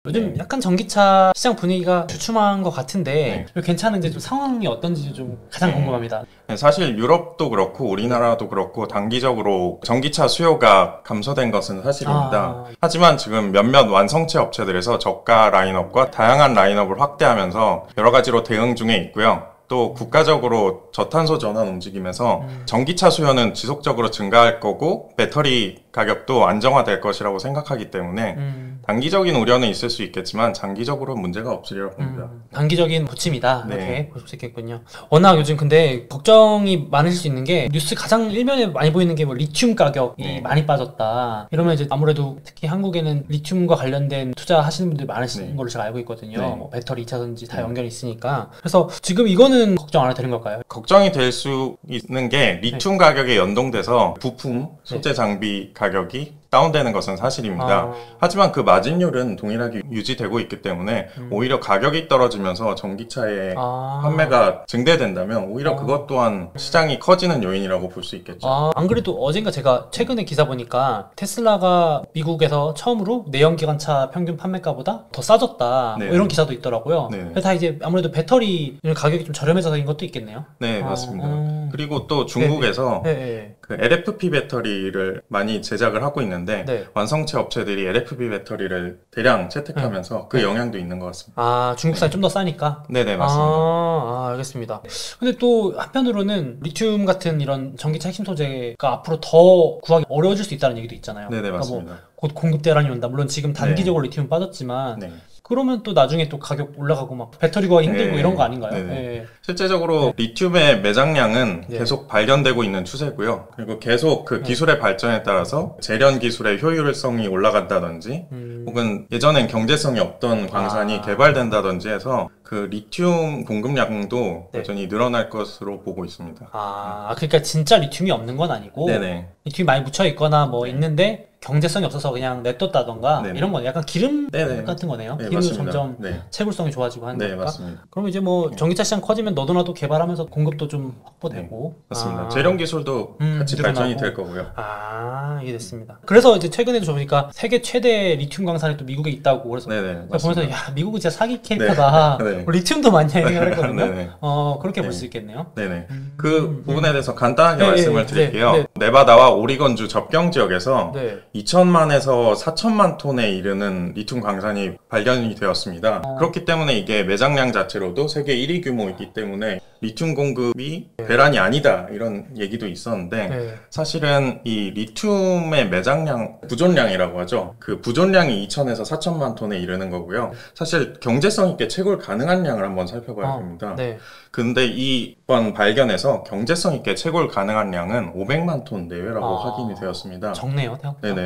요즘 약간 전기차 시장 분위기가 주춤한 것 같은데 괜찮은지 좀 상황이 어떤지 좀 가장 궁금합니다. 사실 유럽도 그렇고 우리나라도 그렇고 단기적으로 전기차 수요가 감소된 것은 사실입니다. 하지만 지금 몇몇 완성체 업체들에서 저가 라인업과 다양한 라인업을 확대하면서 여러 가지로 대응 중에 있고요. 또 국가적으로 저탄소 전환 움직임에서 전기차 수요는 지속적으로 증가할 거고 배터리 가격도 안정화될 것이라고 생각하기 때문에 단기적인 우려는 있을 수 있겠지만 장기적으로는 문제가 없으리라고 봅니다. 단기적인 고침이다 이렇게 볼 수 있겠군요. 워낙 요즘 근데 걱정이 많으실 수 있는 게 뉴스 가장 일면에 많이 보이는 게 뭐 리튬 가격이 많이 빠졌다 이러면 이제 아무래도 특히 한국에는 리튬과 관련된 투자하시는 분들이 많으신 걸로 제가 알고 있거든요. 뭐 배터리 2차전지 다 연결이 있으니까. 그래서 지금 이거는 걱정 안 해도 되는 걸까요? 걱정이 될 수 있는 게 리튬 가격에 연동돼서 부품, 소재 장비 가격이 다운되는 것은 사실입니다. 하지만 그 마진율은 동일하게 유지되고 있기 때문에 오히려 가격이 떨어지면서 전기차의 판매가 증대된다면 오히려 그것 또한 시장이 커지는 요인이라고 볼 수 있겠죠. 안 그래도 어젠가 제가 최근에 기사 보니까 테슬라가 미국에서 처음으로 내연기관차 평균 판매가보다 더 싸졌다 뭐 이런 기사도 있더라고요. 그래서 다 이제 아무래도 배터리 가격이 좀 저렴해져서인 것도 있겠네요. 네, 맞습니다. 그리고 또 중국에서 그 LFP 배터리를 많이 제작을 하고 있는데 완성체 업체들이 LFP 배터리를 대량 채택하면서 그 영향도 있는 것 같습니다. 중국산이 좀 더 싸니까? 네네, 맞습니다. 알겠습니다. 근데 또 한편으로는 리튬 같은 이런 전기차 핵심 소재가 앞으로 더 구하기 어려워질 수 있다는 얘기도 있잖아요. 네네, 맞습니다. 그러니까 뭐 곧 공급 대란이 온다. 물론 지금 단기적으로 리튬은 빠졌지만 그러면 또 나중에 또 가격 올라가고 막 배터리 구하기 힘들고 이런 거 아닌가요? 실제적으로 리튬의 매장량은 계속 발견되고 있는 추세고요. 그리고 계속 그 기술의 발전에 따라서 재련 기술의 효율성이 올라간다든지 혹은 예전엔 경제성이 없던 광산이 개발된다든지 해서 그 리튬 공급량도 여전히 늘어날 것으로 보고 있습니다. 그러니까 진짜 리튬이 없는 건 아니고 리튬이 많이 묻혀 있거나 뭐 있는데 경제성이 없어서 그냥 냅뒀다던가 이런 건 약간 기름 같은 거네요. 기름도 맞습니다. 점점 채굴성이 좋아지고 하는 거니까. 맞습니다. 그럼 이제 뭐 전기차 시장 커지면 너도나도 개발하면서 공급도 좀 확보되고. 맞습니다. 재련 기술도 같이 발전이 될 거고요. 이해됐습니다. 그래서 이제 최근에도 저 보니까 세계 최대 리튬 광산이 또 미국에 있다고 그래서 보면서 야 미국은 진짜 사기 캐릭터다. 리튬도 많냐 생각을 했거든요. 그렇게 볼 수 있겠네요. 그 부분에 대해서 간단하게 말씀을 드릴게요. 네바다와 오리건주 접경 지역에서 2천만에서 4천만 톤에 이르는 리튬 광산이 발견이 되었습니다. 그렇기 때문에 이게 매장량 자체로도 세계 1위 규모이기 때문에 리튬 공급이 대란이 아니다 이런 얘기도 있었는데 사실은 이 리튬의 매장량, 부존량이라고 하죠. 그 부존량이 2천에서 4천만 톤에 이르는 거고요. 사실 경제성 있게 채굴 가능한 양을 한번 살펴봐야 됩니다. 근데 이번 발견에서 경제성 있게 채굴 가능한 양은 500만 톤 내외라고 확인이 되었습니다. 적네요, 생각보다.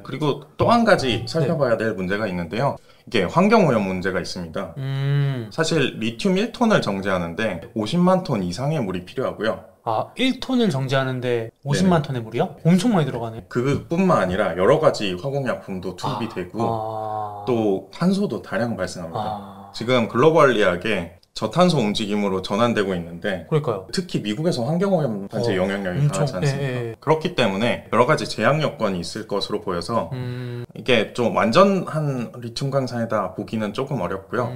그리고 또 한 가지 살펴봐야 될 문제가 있는데요. 이게 환경오염 문제가 있습니다. 사실 리튬 1톤을 정제하는데 50만 톤 이상의 물이 필요하고요. 1톤을 정제하는데 50만 톤의 물이요? 엄청 많이 들어가네. 그뿐만 아니라 여러 가지 화공약품도 투입이 되고 또 탄소도 다량 발생합니다. 지금 글로벌리하게 저탄소 움직임으로 전환되고 있는데 특히 미국에서 환경오염 단체 영향력이 강하지 않습니까? 그렇기 때문에 여러 가지 제약 요건이 있을 것으로 보여서 이게 좀 완전한 리튬 광산이다 보기는 조금 어렵고요.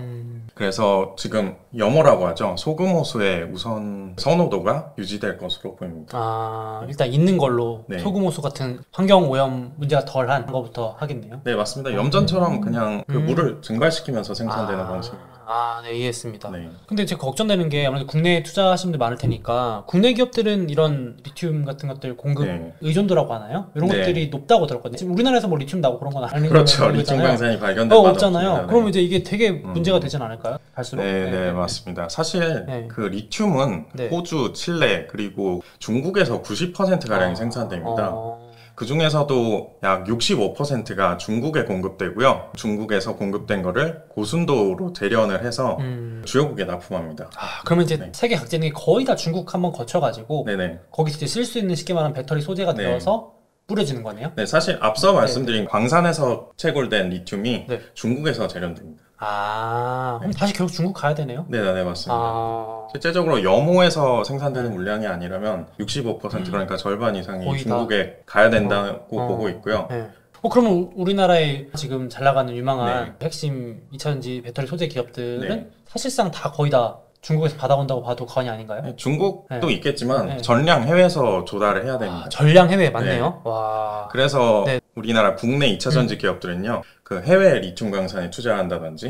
그래서 지금 염호라고 하죠. 소금호수의 우선 선호도가 유지될 것으로 보입니다. 일단 있는 걸로 소금호수 같은 환경오염 문제가 덜한 거부터 하겠네요. 네, 맞습니다. 염전처럼 그냥 그 물을 증발시키면서 생산되는 방식입니다. 네, 이해했습니다. 근데 제가 걱정되는 게 아무래도 국내에 투자하시는 분들 많을 테니까 국내 기업들은 이런 리튬 같은 것들 공급 의존도라고 하나요? 이런 것들이 높다고 들었거든요. 지금 우리나라에서 뭐 리튬 나오고 그런 건 아닌 그렇죠. 리튬 광산이 발견된 바가 없잖아요. 그럼 이제 이게 되게 문제가 되진 않을까요? 갈수록? 네, 맞습니다. 사실 그 리튬은 호주, 칠레 그리고 중국에서 90%가량이 생산됩니다. 그 중에서도 약 65%가 중국에 공급되고요. 중국에서 공급된 거를 고순도로 재련을 해서 주요국에 납품합니다. 그러면 이제 세계 각지는 거의 다 중국 한번 거쳐가지고 거기서 이제 쓸 수 있는 쉽게 말하면 배터리 소재가 되어서 뿌려지는 거네요? 네, 사실 앞서 말씀드린 광산에서 채굴된 리튬이 중국에서 재련됩니다. 그럼 다시 결국 중국 가야 되네요? 네, 맞습니다. 실제적으로 염호에서 생산되는 물량이 아니라면 65% 그러니까 절반 이상이 중국에 가야 된다고 보고 있고요. 그러면 우리나라에 지금 잘 나가는 유망한 핵심 2차전지 배터리 소재 기업들은 사실상 다 거의 다 중국에서 받아온다고 봐도 과언이 아닌가요? 중국도 있겠지만 전량 해외에서 조달을 해야 됩니다. 전량 해외 맞네요. 와. 그래서 우리나라 국내 2차전지 기업들은요, 그 해외 리튬 광산에 투자한다든지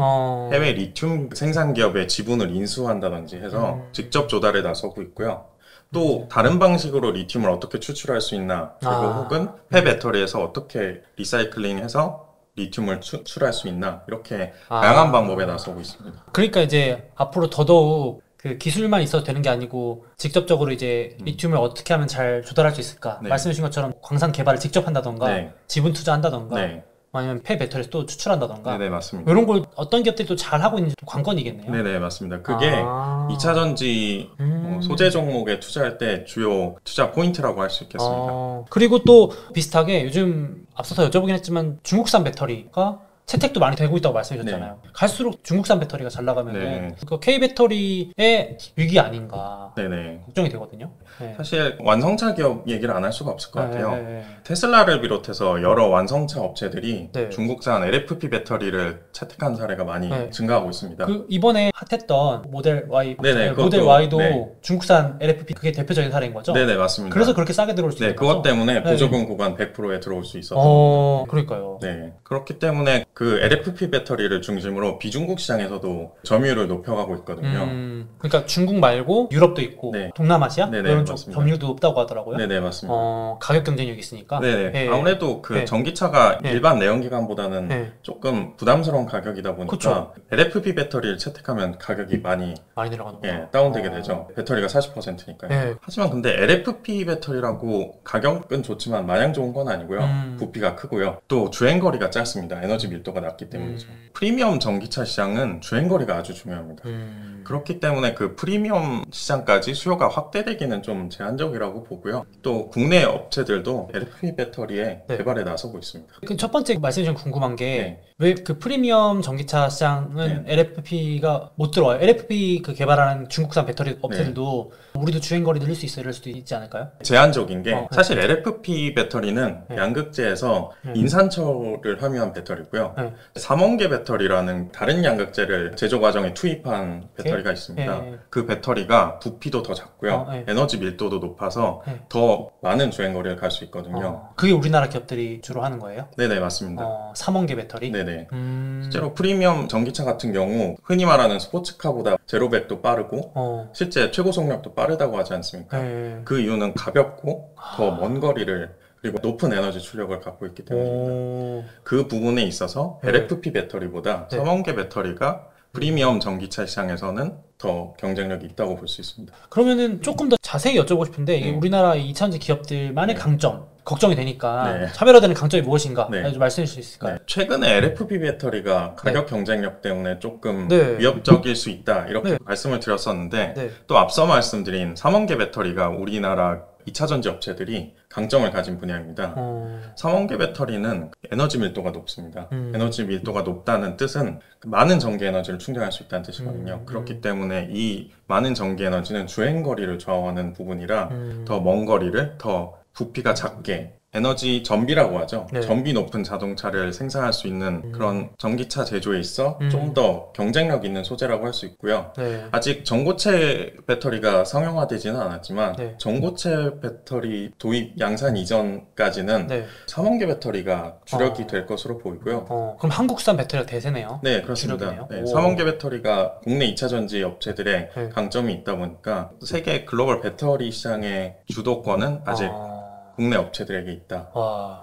해외 리튬 생산 기업의 지분을 인수한다든지 해서 직접 조달에 나서고 있고요. 또 다른 방식으로 리튬을 어떻게 추출할 수 있나, 그리고 혹은 폐배터리에서 어떻게 리사이클링해서 리튬을 추출할 수 있나, 이렇게 다양한 방법에 나서고 있습니다. 그러니까 이제 앞으로 더더욱 그 기술만 있어도 되는 게 아니고 직접적으로 이제 리튬을 어떻게 하면 잘 조달할 수 있을까, 말씀해 주신 것처럼 광산 개발을 직접 한다던가 지분 투자한다던가 아니면 폐배터리에서 또 추출한다던가. 네네, 맞습니다. 이런 걸 어떤 기업들이 또 잘 하고 있는지 관건이겠네요. 네네, 맞습니다. 그게 2차전지 소재 종목에 투자할 때 주요 투자 포인트라고 할 수 있겠습니다. 그리고 또 비슷하게 요즘 앞서서 여쭤보긴 했지만 중국산 배터리가 채택도 많이 되고 있다고 말씀해 주셨잖아요. 갈수록 중국산 배터리가 잘 나가면 그 K배터리의 위기 아닌가 걱정이 되거든요. 사실 완성차 기업 얘기를 안 할 수가 없을 것 같아요. 테슬라를 비롯해서 여러 완성차 업체들이 중국산 LFP 배터리를 채택한 사례가 많이 증가하고 있습니다. 그 이번에 핫했던 모델 Y, 모델 Y도 중국산 LFP, 그게 대표적인 사례인 거죠? 네네, 맞습니다. 그래서 그렇게 싸게 들어올 수 있는 거죠? 그것 때문에 보조금 구간 100%에 들어올 수 있었던 그러니까요. 그렇기 때문에 그 LFP 배터리를 중심으로 비중국 시장에서도 점유율을 높여가고 있거든요. 그러니까 중국 말고 유럽도 있고 동남아시아 이런 쪽 맞습니다. 점유율도 높다고 하더라고요. 네네, 맞습니다. 가격 경쟁력이 있으니까. 아무래도 그 전기차가 일반 내연기관보다는 조금 부담스러운 가격이다 보니까 LFP 배터리를 채택하면 가격이 많이 내려가는구나. 다운되게 되죠. 배터리가 40%니까요. 하지만 근데 LFP 배터리라고 가격은 좋지만 마냥 좋은 건 아니고요. 부피가 크고요. 또 주행거리가 짧습니다. 에너지 밀도가 낮기 때문이죠. 프리미엄 전기차 시장은 주행거리가 아주 중요합니다. 그렇기 때문에 그 프리미엄 시장까지 수요가 확대되기는 좀 제한적이라고 보고요. 또 국내 업체들도 LFP 배터리의 개발에 나서고 있습니다. 첫 번째 말씀해 주신 궁금한 게 왜 그 프리미엄 전기차 시장은 LFP가 못 들어와요? LFP 그 개발하는 중국산 배터리 업체들도 우리도 주행거리 늘릴 수 있어, 이럴 수도 있지 않을까요? 제한적인 게 사실 LFP 배터리는 양극재에서 인산철을 함유한 배터리고요. 삼원계 배터리라는 다른 양극재를 제조 과정에 투입한 배터리가 있습니다. 그 배터리가 부피도 더 작고요. 에너지 밀도도 높아서 더 많은 주행거리를 갈 수 있거든요. 그게 우리나라 기업들이 주로 하는 거예요? 네네, 맞습니다. 삼원계 배터리? 네네. 실제로 프리미엄 전기차 같은 경우 흔히 말하는 스포츠카보다 제로백도 빠르고 실제 최고 속력도 빠르다고 하지 않습니까? 그 이유는 가볍고 더 먼 거리를, 그리고 높은 에너지 출력을 갖고 있기 때문입니다. 그 부분에 있어서 LFP 배터리보다 삼원계 배터리가 프리미엄 전기차 시장에서는 더 경쟁력이 있다고 볼 수 있습니다. 그러면은 조금 더 자세히 여쭤보고 싶은데 이게 우리나라 2차전지 기업들만의 강점, 걱정이 되니까 차별화되는 강점이 무엇인가 좀 말씀해 주실 수 있을까요? 최근에 LFP 배터리가 가격 경쟁력 때문에 조금 위협적일 수 있다, 이렇게 말씀을 드렸었는데 또 앞서 말씀드린 삼원계 배터리가 우리나라 2차전지 업체들이 강점을 가진 분야입니다. 삼원계 배터리는 에너지 밀도가 높습니다. 에너지 밀도가 높다는 뜻은 많은 전기 에너지를 충전할 수 있다는 뜻이거든요. 그렇기 때문에 이 많은 전기 에너지는 주행거리를 좌우하는 부분이라 더 먼 거리를 더 부피가 작게, 에너지 전비라고 하죠. 전비 높은 자동차를 생산할 수 있는 그런 전기차 제조에 있어 좀 더 경쟁력 있는 소재라고 할 수 있고요. 아직 전고체 배터리가 상용화되지는 않았지만 전고체 배터리 도입 양산 이전까지는 삼원계 배터리가 주력이 될 것으로 보이고요. 그럼 한국산 배터리가 대세네요? 네, 그렇습니다. 삼원계 배터리가 국내 2차전지 업체들의 강점이 있다 보니까 세계 글로벌 배터리 시장의 주도권은 아직 국내 업체들에게 있다.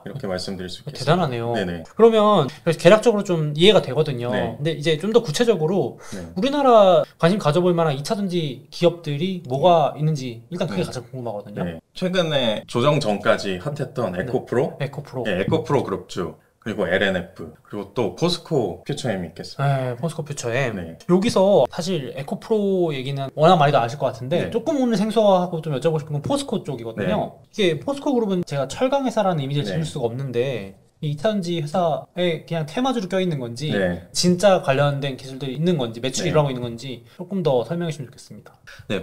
이렇게 말씀드릴 수 있겠습니다. 대단하네요. 그러면 계략적으로 좀 이해가 되거든요. 근데 이제 좀 더 구체적으로 우리나라 관심 가져볼 만한 2차전지 기업들이 뭐가 있는지 일단 그게 가장 궁금하거든요. 최근에 조정 전까지 핫했던 에코프로, 에코프로 그룹주, 그리고 LNF, 그리고 또 포스코 퓨처엠이 있겠습니다. 포스코 퓨처엠. 여기서 사실 에코프로 얘기는 워낙 많이도 아실 것 같은데 조금 오늘 생소하고 좀 여쭤보고 싶은 건 포스코 쪽이거든요. 이게 포스코 그룹은 제가 철강 회사라는 이미지를 지을 수가 없는데 이 2차전지 회사에 그냥 테마주로 껴있는 건지 진짜 관련된 기술들이 있는 건지 매출이 일어나고 있는 건지 조금 더 설명해 주시면 좋겠습니다.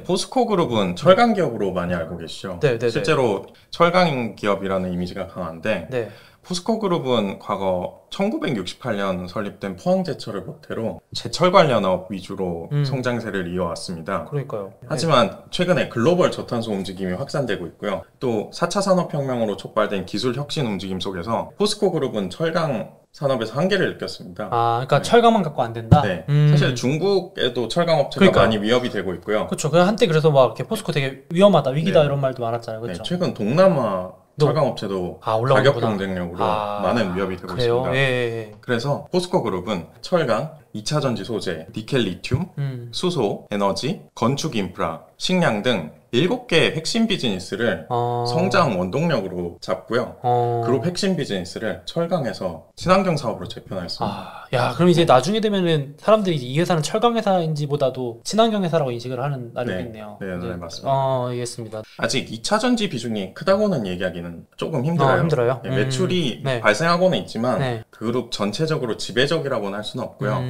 포스코 그룹은 철강 기업으로 많이 알고 계시죠? 실제로 철강 기업이라는 이미지가 강한데 포스코 그룹은 과거 1968년 설립된 포항제철을 모태로 제철 관련업 위주로 성장세를 이어왔습니다. 그러니까요. 하지만 최근에 글로벌 저탄소 움직임이 확산되고 있고요. 또 4차 산업혁명으로 촉발된 기술 혁신 움직임 속에서 포스코 그룹은 철강 산업에서 한계를 느꼈습니다. 그러니까 네. 철강만 갖고 안 된다? 네. 사실 중국에도 철강 업체가 그러니까. 많이 위협이 되고 있고요. 그렇죠. 한때 그래서 막 이렇게 포스코 되게 위험하다, 위기다 네. 이런 말도 많았잖아요. 그렇죠. 네. 최근 동남아 철강 업체도 가격 경쟁력으로 많은 위협이 되고 그래요? 있습니다. 예. 그래서 포스코 그룹은 철강, 2차 전지 소재, 니켈 리튬, 수소, 에너지, 건축 인프라, 식량 등 7개의 핵심 비즈니스를 성장 원동력으로 잡고요. 그룹 핵심 비즈니스를 철강에서 친환경 사업으로 재편하였습니다. 야, 그럼 이제 나중에 되면은 사람들이 이 회사는 철강 회사인지보다도 친환경 회사라고 인식을 하는 날이 있겠네요. 네, 맞습니다. 알겠습니다. 아직 2차 전지 비중이 크다고는 얘기하기는 조금 힘들어요. 힘들어요? 네, 매출이 발생하고는 있지만 그룹 전체적으로 지배적이라고는 할 수는 없고요.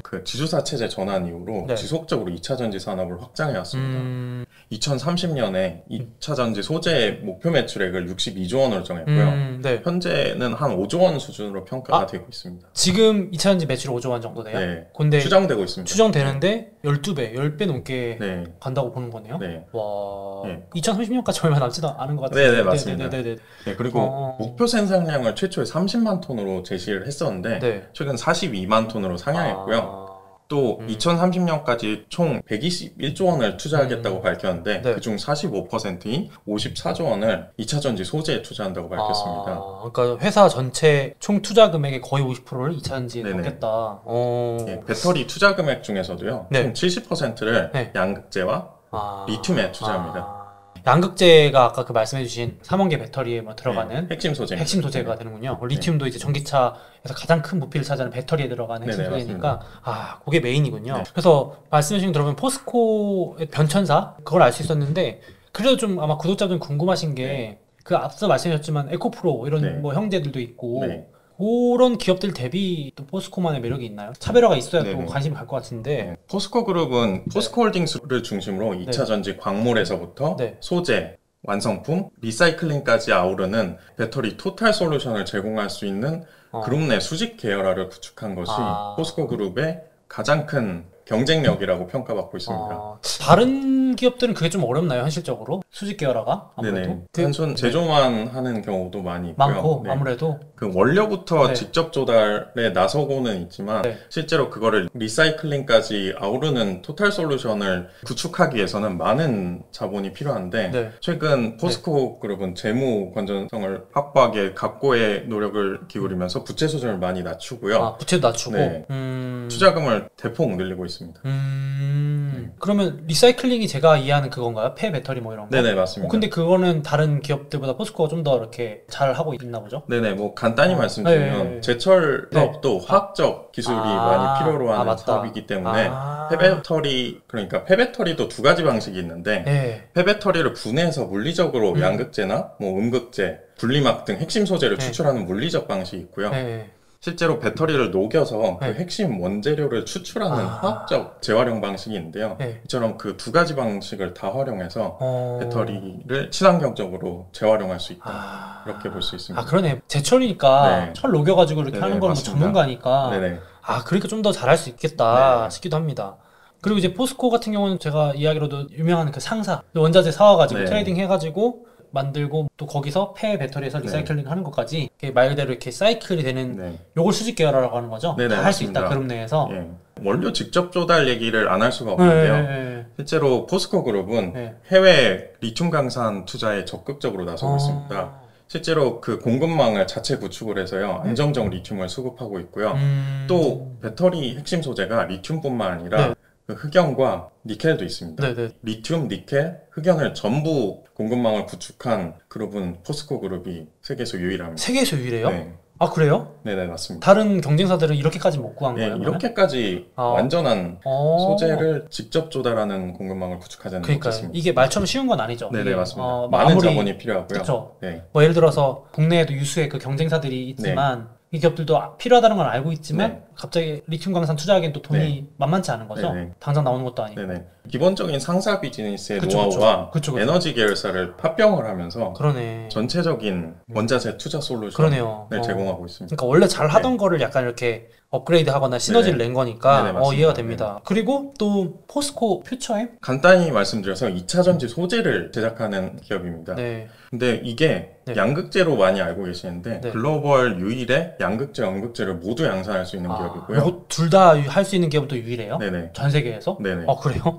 그 지주사 체제 전환 이후로 지속적으로 2차 전지 산업을 확장해왔습니다. 2030년에 2차 전지 소재 목표 매출액을 62조 원으로 정했고요. 현재는 한 5조 원 수준으로 평가가 되고 있습니다. 지금 2차 전지 매출이 5조 원 정도 돼요? 네. 근데 추정되고 있습니다. 추정되는데 12배, 10배 넘게 간다고 보는 거네요? 네. 와... 2030년까지 얼마 남지도 않은 것 같아요. 네, 맞습니다. 네, 그리고 목표 생산량을 최초에 30만 톤으로 제시를 했었는데 최근 42만 톤으로 상향했고요. 또 2030년까지 총 121조 원을 투자하겠다고 밝혔는데 그중 45%인 54조 원을 2차 전지 소재에 투자한다고 밝혔습니다. 그러니까 회사 전체 총 투자 금액의 거의 50%를 2차 전지에 넣겠다. 배터리 투자 금액 중에서도요. 총 70%를 양극재와 리튬에 투자합니다. 양극재가 아까 그 말씀해주신 3원계 배터리에 들어가는 핵심 소재가 되는군요. 리튬도 이제 전기차에서 가장 큰 부피를 차지하는 배터리에 들어가는 핵심 소재니까 그게 메인이군요. 그래서 말씀해주신 거 들어보면 포스코의 변천사 그걸 알 수 있었는데 그래도 좀 아마 구독자분 궁금하신 게 그 앞서 말씀하셨지만 에코프로 이런 뭐 형제들도 있고 그런 기업들 대비 또 포스코만의 매력이 있나요? 차별화가 있어야 또 관심이 갈 것 같은데. 포스코 그룹은 포스코 홀딩스를 중심으로 2차 전지 광물에서부터 소재, 완성품, 리사이클링까지 아우르는 배터리 토탈 솔루션을 제공할 수 있는 그룹 내 수직 계열화를 구축한 것이 포스코 그룹의 가장 큰 경쟁력이라고 평가받고 있습니다. 다른 기업들은 그게 좀 어렵나요, 현실적으로? 수직 계열화가? 아무래도? 단순 제조만 하는 경우도 많이 있고요. 많고, 아무래도? 그 원료부터 직접 조달에 나서고는 있지만 실제로 그거를 리사이클링까지 아우르는 토탈 솔루션을 구축하기 위해서는 많은 자본이 필요한데 최근 포스코 그룹은 재무 건전성을 확보하기에 각고의 노력을 기울이면서 부채 수준을 많이 낮추고요. 부채도 낮추고? 투자금을 대폭 늘리고 있습니다. 그러면 리사이클링이 제가 이해하는 그건가요? 폐 배터리 뭐 이런 거? 네네, 맞습니다. 근데 그거는 다른 기업들보다 포스코가 좀 더 이렇게 잘 하고 있나 보죠? 네네, 뭐 간단히 말씀드리면 제철 사업도 화학적 기술이 많이 필요로 하는 사업이기 때문에 폐배터리, 그러니까 폐배터리도 두 가지 방식이 있는데 폐배터리를 분해해서 물리적으로 양극재나 뭐 음극재, 분리막 등 핵심 소재를 추출하는 물리적 방식이 있고요. 실제로 배터리를 녹여서 그 핵심 원재료를 추출하는 화학적 재활용 방식이 있는데요. 이처럼 그 두 가지 방식을 다 활용해서 배터리를 친환경적으로 재활용할 수 있다. 이렇게 볼 수 있습니다. 그러네. 제철이니까 철 녹여가지고 이렇게 하는 건 뭐 전문가니까. 그러니까 좀 더 잘할 수 있겠다 싶기도 합니다. 그리고 이제 포스코 같은 경우는 제가 이야기로도 유명한 그 상사, 원자재 사와가지고 트레이딩 해가지고 만들고 또 거기서 폐 배터리에서 리사이클링 하는 것까지 말 그대로 이렇게 사이클이 되는 요걸 수직 계열화라고 하는 거죠? 다 할 수 있다, 그룹 내에서. 원료 직접 조달 얘기를 안 할 수가 없는데요. 실제로 포스코 그룹은 해외 리튬 강산 투자에 적극적으로 나서고 있습니다. 실제로 그 공급망을 자체 구축을 해서요, 안정적 리튬을 수급하고 있고요. 또 배터리 핵심 소재가 리튬뿐만 아니라 그 흑연과 니켈도 있습니다. 리튬, 니켈, 흑연을 전부 공급망을 구축한 그룹은 포스코 그룹이 세계에서 유일합니다. 세계에서 유일해요? 그래요? 네네, 맞습니다. 다른 경쟁사들은 이렇게까지 못 구한 거예요? 이렇게까지 완전한 소재를 직접 조달하는 공급망을 구축하지 못했습니다. 이게 말처럼 쉬운 건 아니죠. 네네, 맞습니다. 많은 자본이 필요하고요. 그렇죠. 뭐 예를 들어서 국내에도 유수의 그 경쟁사들이 있지만 이 기업들도 필요하다는 걸 알고 있지만 갑자기 리튬 강산 투자하기엔 또 돈이 만만치 않은 거죠. 당장 나오는 것도 아니고. 기본적인 상사 비즈니스의 노하우와 에너지 계열사를 합병을 하면서 그러네. 전체적인 원자재 투자 솔루션을 제공하고 있습니다. 그러니까 원래 잘 하던 거를 약간 이렇게 업그레이드 하거나 시너지를 낸 거니까 이해가 됩니다. 그리고 또 포스코 퓨처엠? 간단히 말씀드려서 2차 전지 소재를 제작하는 기업입니다. 근데 이게 양극재로 많이 알고 계시는데 글로벌 유일의 양극재, 연극재를 모두 양산할 수 있는 기업이고요. 둘 다 할 수 있는 기업은 또 유일해요? 네네. 전 세계에서? 네네. 그래요?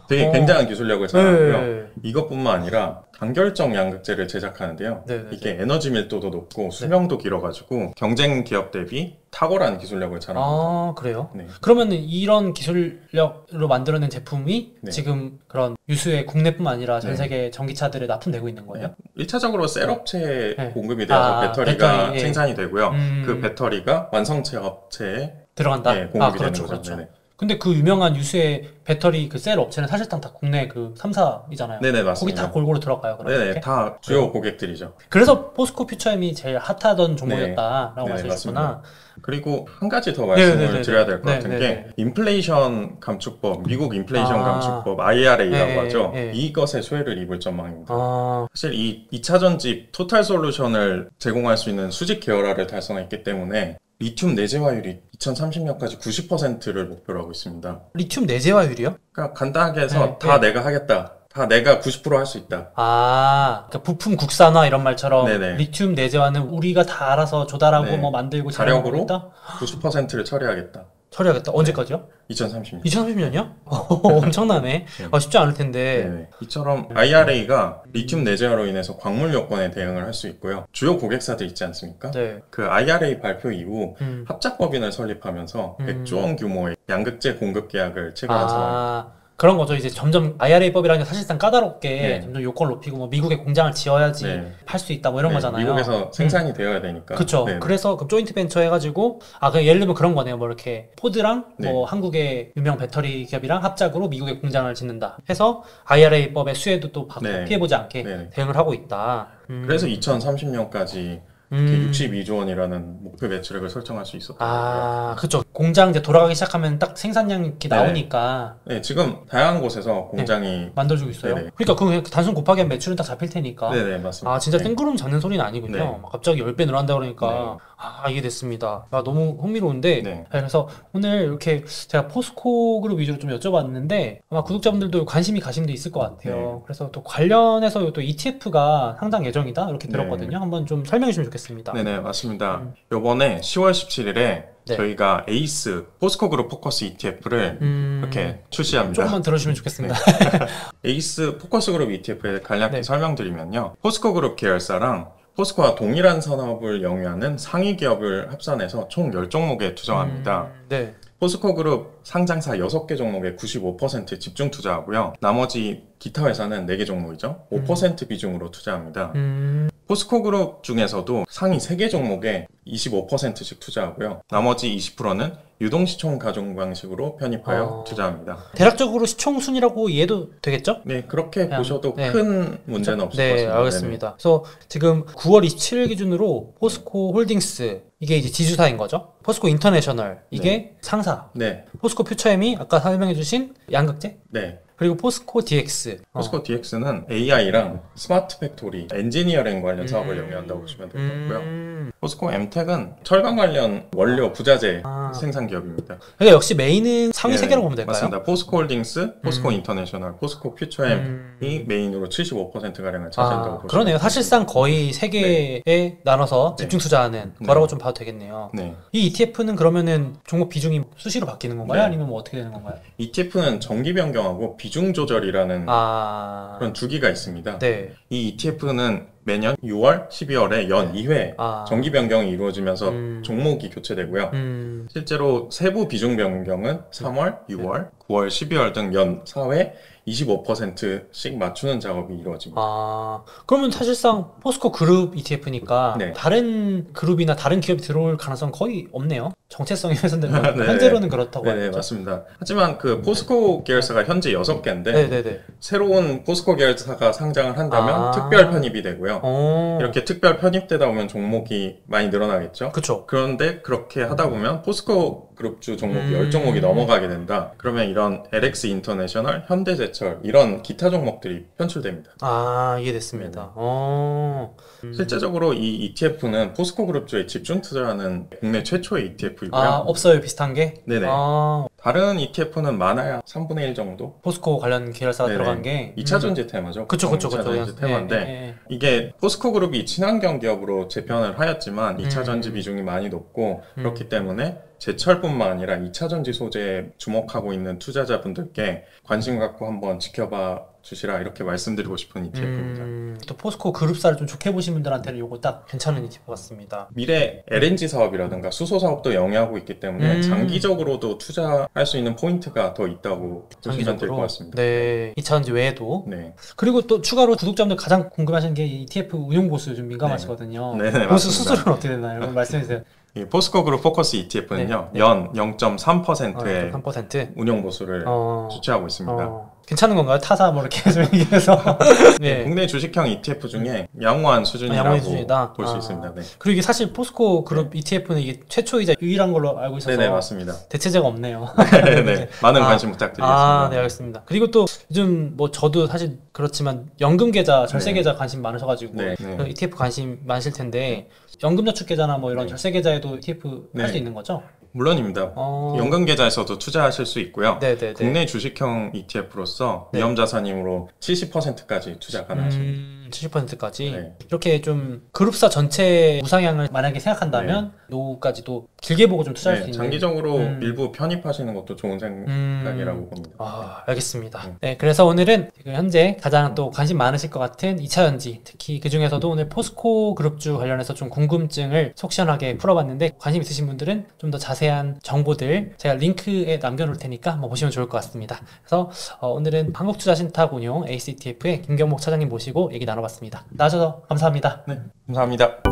되게 굉장한 기술력을 자랑하고요. 이것뿐만 아니라 단결정 양극재를 제작하는데요. 이게 에너지 밀도도 높고 수명도 길어가지고 경쟁 기업 대비 탁월한 기술력을 자랑합니다. 그래요? 그러면 이런 기술력으로 만들어낸 제품이 지금 그런 유수의 국내뿐만 아니라 전 세계 전기차들에 납품되고 있는 거예요? 1차적으로 셀 업체에 공급이 되어서 배터리가 생산이 되고요. 그 배터리가 완성체 업체에 들어간다? 공급이 되는 거죠. 근데 그 유명한 유수의 배터리 그 셀 업체는 사실상 다 국내 그 3사이잖아요. 네네, 맞습니다. 거기 다 골고루 들어가요, 그럼? 네네, 다 주요 고객들이죠. 그래서 포스코 퓨처엠이 제일 핫하던 종목이었다라고 말씀하셨구나. 그리고 한 가지 더 말씀을 드려야 될 것 같은 게 인플레이션 감축법, 미국 인플레이션 감축법 IRA라고 하죠. 이것에 수혜를 입을 전망입니다. 사실 이 2차 전지 토탈 솔루션을 제공할 수 있는 수직 계열화를 달성했기 때문에 리튬 내재화율이 2030년까지 90%를 목표로 하고 있습니다. 리튬 내재화율이요? 그러니까 간단하게 해서 다 내가 하겠다. 다 내가 90% 할 수 있다. 그러니까 부품 국산화 이런 말처럼 리튬 내재화는 우리가 다 알아서 조달하고 뭐 만들고 자력으로 90%를 처리하겠다. 언제까지요? 2030년. 2030년이요? 엄청나네. 쉽지 않을 텐데. 이처럼 IRA가 리튬 내재화로 인해서 광물 요건에 대응을 할 수 있고요. 주요 고객사들 있지 않습니까? 그 IRA 발표 이후 합작법인을 설립하면서 100조 원 규모의 양극재 공급 계약을 체결한 상황입니다. 그런 거죠. 이제 점점 IRA법이라는 게 사실상 까다롭게 점점 요건을 높이고 뭐 미국에 공장을 지어야지 할 수 있다 뭐 이런 거잖아요. 미국에서 생산이 되어야 되니까. 그렇죠. 그래서 그 조인트 벤처 해가지고 그냥 예를 들면 그런 거네요. 뭐 이렇게 포드랑 뭐 한국의 유명 배터리 기업이랑 합작으로 미국에 공장을 짓는다 해서 IRA법의 수혜도 또 받고 피해보지 않게 대응을 하고 있다. 그래서 2030년까지 62조 원이라는 목표 매출액을 설정할 수 있었다. 그렇죠. 공장 이제 돌아가기 시작하면 딱 생산량이 이렇게 나오니까. 지금 다양한 곳에서 공장이 만들어주고 있어요. 그러니까 그냥 단순 곱하기 한 매출은 딱 잡힐 테니까. 맞습니다. 진짜 뜬구름 잡는 소리는 아니군요. 갑자기 10배 늘어난다 그러니까 이게 됐습니다. 너무 흥미로운데 그래서 오늘 이렇게 제가 포스코 그룹 위주로 좀 여쭤봤는데 아마 구독자분들도 관심이 가신 데 있을 것 같아요. 그래서 또 관련해서 또 ETF가 상장 예정이다 이렇게 들었거든요. 한번 좀 설명해 주시면 좋겠습니다. 네네, 맞습니다. 요번에 10월 17일에 저희가 에이스 포스코 그룹 포커스 ETF를 이렇게 출시합니다. 조금만 들어주시면 좋겠습니다. 에이스 포커스 그룹 ETF에 간략히 설명드리면요. 포스코 그룹 계열사랑 포스코와 동일한 산업을 영위하는 상위 기업을 합산해서 총 10종목에 투자합니다. 포스코 그룹 상장사 6개 종목에 95% 집중 투자하고요. 나머지 기타 회사는 4개 종목이죠. 5% 비중으로 투자합니다. 포스코 그룹 중에서도 상위 3개 종목에 25%씩 투자하고요. 나머지 20%는 유동시총 가중 방식으로 편입하여 투자합니다. 대략적으로 시총순이라고 이해도 되겠죠? 네, 그렇게 보셔도 큰 문제는 없을 것 같습니다. 알겠습니다. 그래서 지금 9월 27일 기준으로 포스코 홀딩스, 이게 이제 지주사인 거죠. 포스코 인터내셔널, 이게 상사. 포스코 퓨처엠이 아까 설명해주신 양극재. 그리고 포스코 DX. 포스코 DX는 AI랑 스마트 팩토리, 엔지니어링 관련 사업을 영위한다고 보시면 될 것 같고요. 포스코 엠텍은 철강 관련 원료 부자재 생산 기업입니다. 그러니까 역시 메인은 상위 3개라고 보면 될까요? 맞습니다. 포스코 홀딩스, 포스코 인터내셔널, 포스코 퓨처엠이 메인으로 75%가량을 차지한다고 보시면 그러네요. 사실상 거의 3개에 나눠서 집중 투자하는 거라고 좀 봐도 되겠네요. 이 ETF는 그러면은 종목 비중이 수시로 바뀌는 건가요? 아니면 뭐 어떻게 되는 건가요? ETF는 정기 변경하고 비중 조절이라는 그런 주기가 있습니다. 이 ETF는 매년 6월, 12월에 연 2회 정기 변경이 이루어지면서 종목이 교체되고요. 실제로 세부 비중 변경은 3월, 6월, 9월, 12월 등 연 4회 25%씩 맞추는 작업이 이루어집니다. 그러면 사실상 포스코 그룹 ETF니까 다른 그룹이나 다른 기업이 들어올 가능성은 거의 없네요. 정체성이 훼손되는 현재로는 그렇다고 하죠. 맞습니다. 하지만 그 포스코 계열사가 현재 6개인데 새로운 포스코 계열사가 상장을 한다면 특별 편입이 되고요. 이렇게 특별 편입되다 보면 종목이 많이 늘어나겠죠. 그런데 그렇게 하다 보면 포스코 그룹주 종목이 10종목이 넘어가게 된다. 그러면 이런 LX 인터내셔널, 현대제철 이런 기타 종목들이 편출됩니다. 아, 이해됐습니다. 실제적으로 이 ETF는 포스코 그룹주에 집중 투자하는 국내 최초의 ETF이고요. 아, 없어요, 비슷한 게? 네네. 다른 ETF는 많아야 3분의 1 정도? 포스코 관련 계열사가 들어간 게 2차전지 테마죠. 그쵸. 2차전지 테마인데 이게 포스코 그룹이 친환경 기업으로 재편을 하였지만 2차전지 비중이 많이 높고 그렇기 때문에 제철뿐만 아니라 2차전지 소재에 주목하고 있는 투자자분들께 관심 갖고 한번 지켜봐 주시라 이렇게 말씀드리고 싶은 ETF입니다. 또 포스코 그룹사를 좀 좋게 보신 분들한테는 이거 딱 괜찮은 ETF 같습니다. 미래 LNG 사업이라든가 수소 사업도 영위하고 있기 때문에 장기적으로도 투자할 수 있는 포인트가 더 있다고 보시면 될 것 같습니다. 네, 2차전지 외에도. 네. 그리고 또 추가로 구독자분들 가장 궁금하시는 게 ETF 운용 보수 좀 민감하시거든요. 네네, 보수 수수료는 어떻게 되나요? 말씀해 주세요. 이 포스코 그룹 포커스 ETF는요, 연 0.3%의 3% 운용 보수를 주최하고 있습니다. 괜찮은 건가요? 타사 뭐 이렇게 좀 얘기해서. 네. 국내 주식형 ETF 중에 양호한 수준이라고 볼 수 있습니다. 네. 그리고 이게 사실 포스코 그룹 ETF는 이게 최초이자 유일한 걸로 알고 있어서. 네네, 맞습니다. 대체제가 없네요. 네, 많은 관심 부탁드리겠습니다. 네, 알겠습니다. 그리고 또 요즘 뭐 저도 사실 그렇지만 연금 계좌, 절세 계좌 관심 많으셔가지고 ETF 관심 많으실 텐데 연금 저축 계좌나 뭐 이런 절세 계좌에도 ETF 할 수 있는 거죠? 물론입니다. 연금 계좌에서도 투자하실 수 있고요. 네네네. 국내 주식형 ETF로서 위험 자산임으로 70%까지 투자 가능하십니다. 70%까지? 네. 이렇게 좀 그룹사 전체 우상향을 만약에 생각한다면 노후까지도 길게 보고 좀 투자할 수 있는 장기적으로 일부 편입하시는 것도 좋은 생각이라고 봅니다. 알겠습니다. 네, 그래서 오늘은 지금 현재 가장 또 관심 많으실 것 같은 2차전지, 특히 그 중에서도 오늘 포스코 그룹주 관련해서 좀 궁금증을 속 시원하게 풀어봤는데 관심 있으신 분들은 좀 더 자세한 정보들 제가 링크에 남겨놓을 테니까 한번 보시면 좋을 것 같습니다. 그래서 오늘은 한국투자신탁운용 ACETF의 김경목 차장님 모시고 얘기 나눠봤습니다. 나와주셔서 감사합니다. 네, 감사합니다.